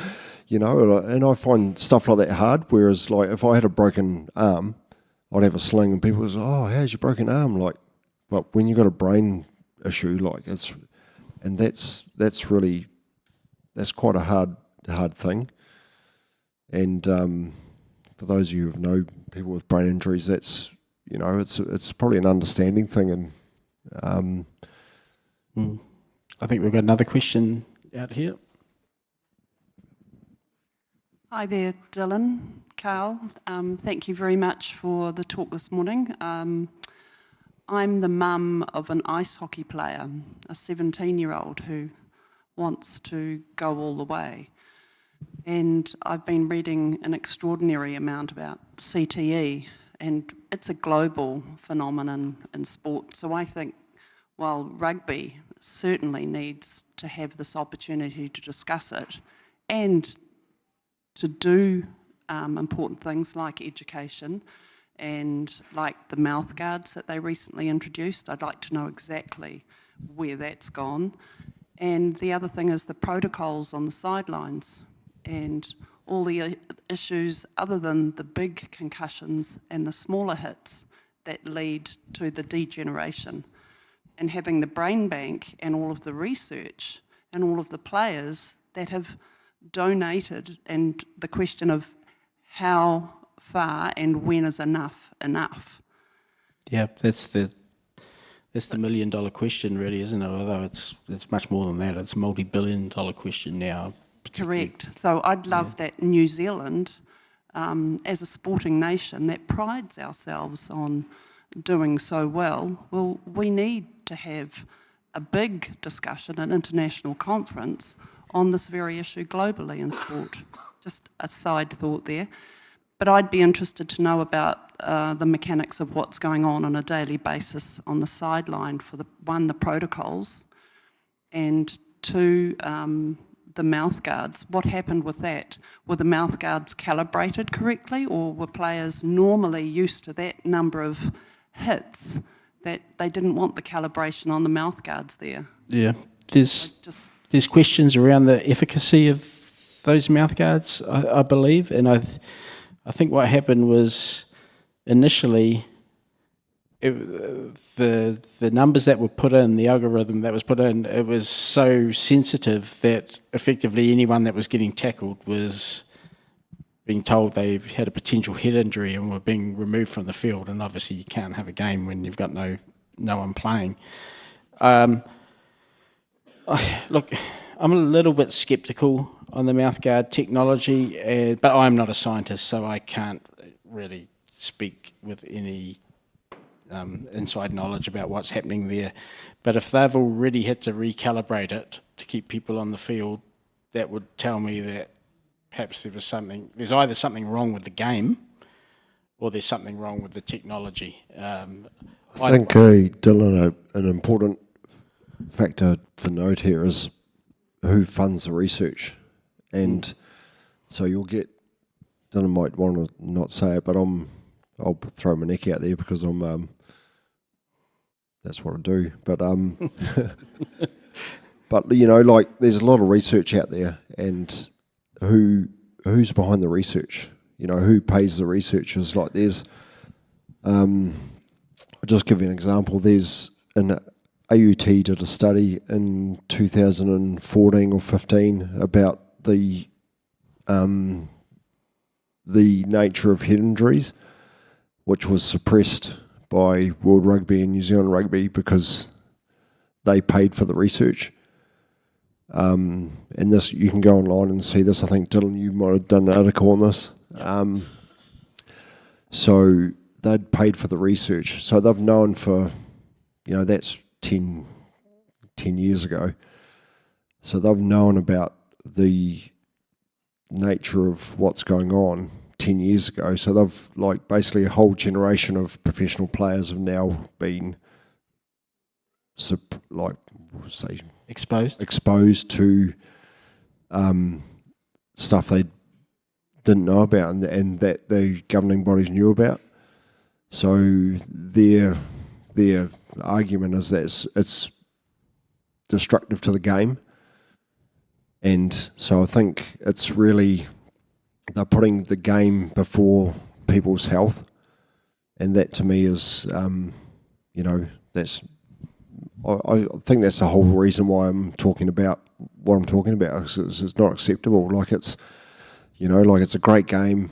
And I find stuff like that hard. Whereas, like, if I had a broken arm, I'd have a sling and people would say, oh, how's your broken arm? Like, but when you've got a brain issue, like, that's quite a hard thing. And for those of you who know people with brain injuries, that's, it's probably an understanding thing. And I think we've got another question out here. Hi there, Dylan, Carl. Thank you very much for the talk this morning. I'm the mum of an ice hockey player, a 17-year-old who wants to go all the way. And I've been reading an extraordinary amount about CTE, and it's a global phenomenon in sport. So I think while rugby certainly needs to have this opportunity to discuss it and to do important things like education and like the mouth guards that they recently introduced, I'd like to know exactly where that's gone. And the other thing is the protocols on the sidelines and all the issues other than the big concussions and the smaller hits that lead to the degeneration. And having the brain bank and all of the research and all of the players that have donated, and the question of how far and when is enough. Yeah, that's the $1 million question, really, isn't it? Although it's much more than that. It's a multi-billion-dollar question now. Correct. So I'd love that New Zealand, as a sporting nation that prides ourselves on doing so well, we need to have a big discussion, an international conference on this very issue globally in sport. Just a side thought there. But I'd be interested to know about the mechanics of what's going on a daily basis on the sideline for the protocols, and two, the mouth guards. What happened with that? Were the mouth guards calibrated correctly, or were players normally used to that number of hits that they didn't want the calibration on the mouth guards there? Yeah, there's questions around the efficacy of those mouth guards, I believe, and I think what happened was initially the numbers that were put in, the algorithm that was put in, it was so sensitive that effectively anyone that was getting tackled was being told they had a potential head injury and were being removed from the field. And obviously you can't have a game when you've got no one playing. Look, I'm a little bit sceptical on the mouthguard technology, but I'm not a scientist, so I can't really speak with any inside knowledge about what's happening there. But if they've already had to recalibrate it to keep people on the field, that would tell me that perhaps there's either something wrong with the game or there's something wrong with the technology. I think, Dylan, an important factor to note here is who funds the research. And so you'll get, Dylan might want to not say it, but I'll throw my neck out there because that's what I do. But but like there's a lot of research out there, and who's behind the research? Who pays the researchers? Like there's, I'll just give you an example. There's an AUT did a study in 2014 or 15 about the nature of head injuries, which was suppressed by World Rugby and New Zealand Rugby because they paid for the research. And this, you can go online and see this. I think, Dylan, you might have done an article on this. Yep. So they'd paid for the research. So they've known for, that's 10 years ago. So they've known about the nature of what's going on 10 years ago. So they've basically a whole generation of professional players have now been exposed to stuff they didn't know about and that the governing bodies knew about. So their argument is that it's destructive to the game. And so I think it's really, they're putting the game before people's health. And that to me is, I think that's the whole reason why I'm talking about what I'm talking about. It's not acceptable. It's a great game.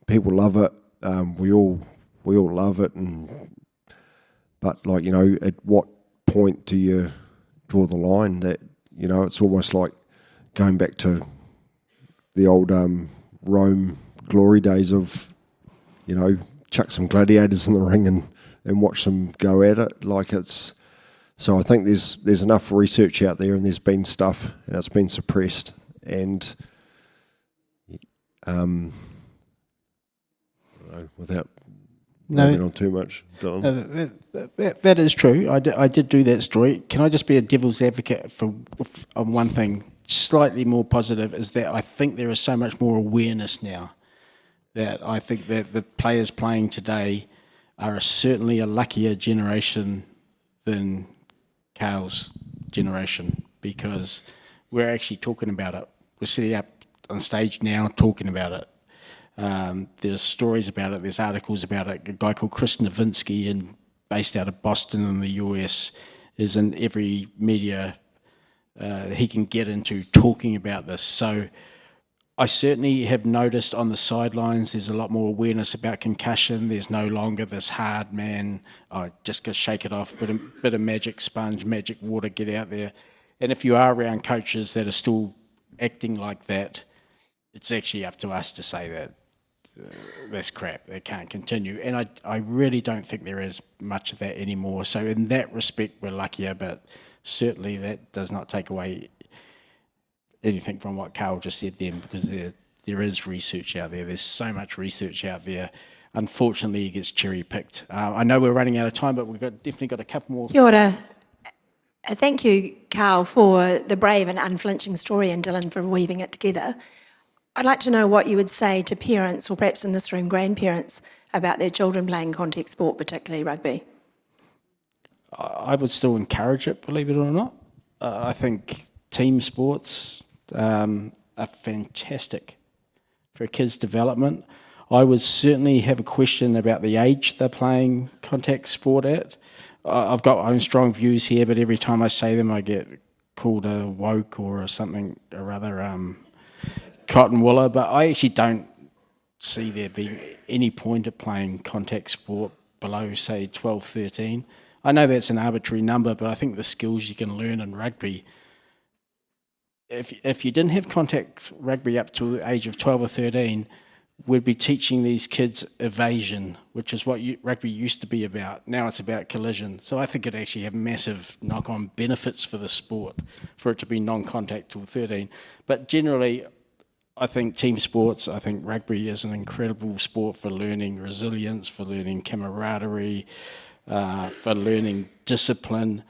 People love it. We all love it. But at what point do you draw the line that, it's almost like going back to the old Rome glory days of, chuck some gladiators in the ring and watch them go at it. So I think there's enough research out there, and there's been stuff, and it's been suppressed. And without moving on too much, Dylan. That is true. I did do that story. Can I just be a devil's advocate on one thing? Slightly more positive is that I think there is so much more awareness now, that I think that the players playing today are certainly a luckier generation than Carl's generation, because we're actually talking about it. We're sitting up on stage now talking about it. There's stories about it, there's articles about it. A guy called Chris Nowinski, based out of Boston in the US, is in every media he can get into talking about this. So I certainly have noticed on the sidelines there's a lot more awareness about concussion. There's no longer this hard man, just go shake it off, bit of magic sponge, magic water, get out there. And if you are around coaches that are still acting like that, it's actually up to us to say that that's crap, they can't continue. And I really don't think there is much of that anymore. So in that respect, we're luckier, but certainly that does not take away anything from what Carl just said then, because there is research out there. There's so much research out there. Unfortunately, it gets cherry-picked. I know we're running out of time, but we've definitely got a couple more. Kia ora. Thank you, Carl, for the brave and unflinching story, and Dylan for weaving it together. I'd like to know what you would say to parents, or perhaps in this room, grandparents, about their children playing contact sport, particularly rugby. I would still encourage it, believe it or not. I think team sports are fantastic for a kid's development. I would certainly have a question about the age they're playing contact sport at. I've got my own strong views here, but every time I say them, I get called a woke or something or other, cotton wooler. But I actually don't see there being any point of playing contact sport below, say, 12, 13. I know that's an arbitrary number, but I think the skills you can learn in rugby, if you didn't have contact rugby up to the age of 12 or 13, we'd be teaching these kids evasion, which is what rugby used to be about. Now it's about collision. So I think it actually have massive knock-on benefits for the sport, for it to be non-contact till 13. But generally, I think team sports, I think rugby is an incredible sport for learning resilience, for learning camaraderie, for learning discipline.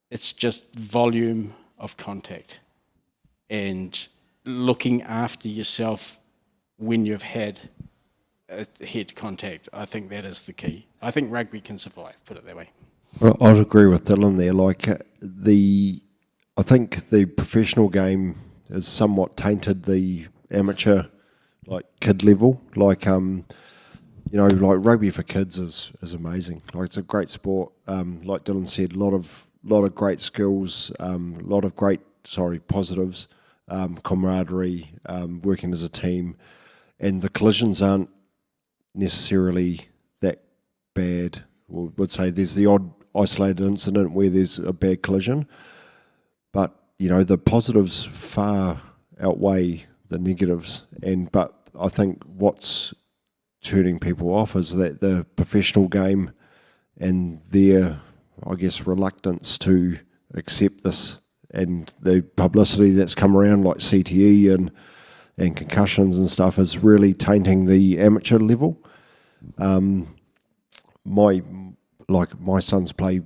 It's just volume of contact and looking after yourself when you've had head contact. I think that is the key. I think rugby can survive, put it that way. Well, I'd agree with Dylan there. I think the professional game has somewhat tainted the amateur, kid level. Like rugby for kids is amazing. It's a great sport. Like Dylan said, a lot of great skills, lot of great positives, camaraderie, working as a team, and the collisions aren't necessarily that bad. We would say there's the odd isolated incident where there's a bad collision, but the positives far outweigh the negatives. But I think what's turning people off is that the professional game and their, reluctance to accept this, and the publicity that's come around, like CTE and concussions and stuff, is really tainting the amateur level. My sons play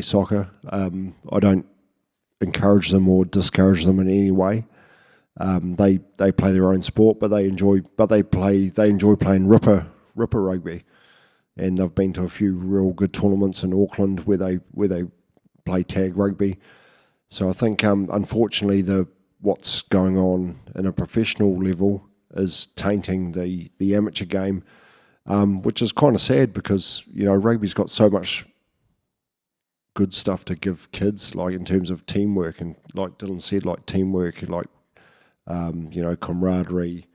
soccer. I don't encourage them or discourage them in any way. They play their own sport, but they enjoy playing ripper rugby, and they've been to a few real good tournaments in Auckland where they play tag rugby. So I think unfortunately what's going on in a professional level is tainting the amateur game, which is kind of sad, because rugby's got so much good stuff to give kids, like in terms of teamwork, and like Dylan said, like teamwork, camaraderie,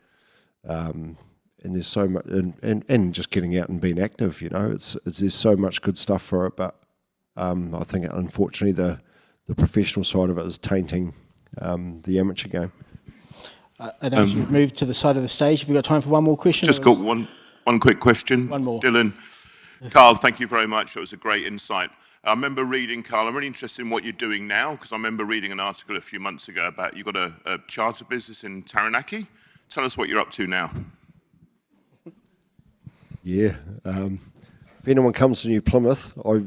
and there's so much, and just getting out and being active. There's so much good stuff for it, but I think unfortunately the professional side of it is tainting the amateur game. I know you've moved to the side of the stage. Have we got time for one more question? Just got one quick question. One more. Dylan. Carl, thank you very much. That was a great insight. I remember reading, Carl, I'm really interested in what you're doing now, because I remember reading an article a few months ago about you've got a charter business in Taranaki. Tell us what you're up to now. Yeah. If anyone comes to New Plymouth, I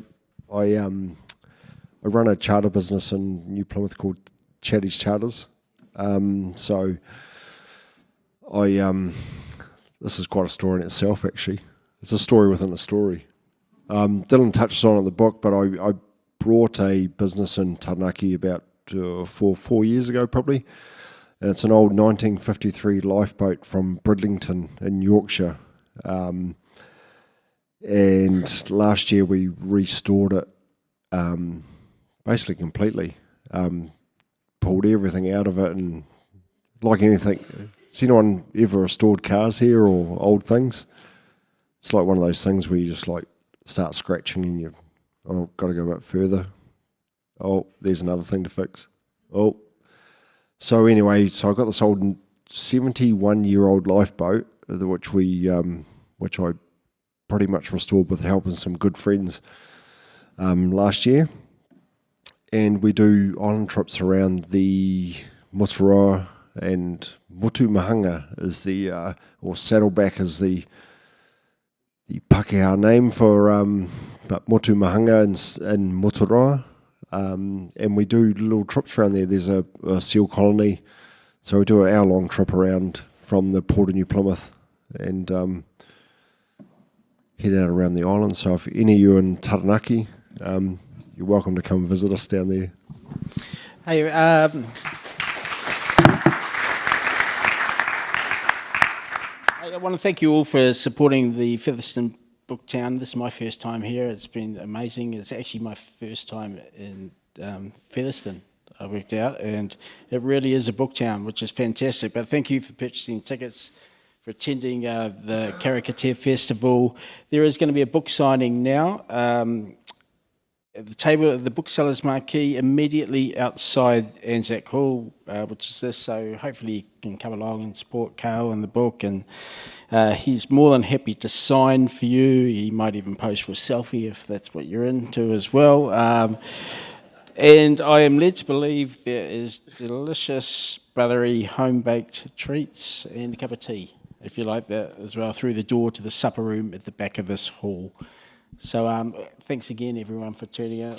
run a charter business in New Plymouth called Chatty's Charters. So this is quite a story in itself, actually. It's a story within a story. Dylan touched on it in the book, but I brought a business in Taranaki about 4 years ago, probably. And it's an old 1953 lifeboat from Bridlington in Yorkshire. And last year we restored it basically completely. Pulled everything out of it, and like anything, has anyone ever restored cars here or old things? It's like one of those things where you just like start scratching and you, oh, got to go a bit further. Oh, there's another thing to fix. Oh. So anyway, so I got this old 71-year-old lifeboat, which I pretty much restored with help of some good friends last year. And we do island trips around the Motoroa, and Motu Mahanga is the, or Saddleback is the Pākehā name for but Motu Mahanga in Motoroa. And we do little trips around there. There's a seal colony, so we do an hour-long trip around from the Port of New Plymouth and head out around the island. So if any of you are in Taranaki, you're welcome to come visit us down there. Hey, I want to thank you all for supporting the Featherston Booktown. This is my first time here. It's been amazing. It's actually my first time in Featherston, I worked out, and it really is a book town, which is fantastic. But thank you for purchasing tickets, for attending the Caricature Festival. There is going to be a book signing now. At the table at the booksellers marquee immediately outside Anzac Hall, which is this, so hopefully you can come along and support Carl and the book, and he's more than happy to sign for you. He might even pose for a selfie if that's what you're into as well. And I am led to believe there is delicious buttery home-baked treats and a cup of tea, if you like that as well, through the door to the supper room at the back of this hall. So thanks again, everyone, for turning out.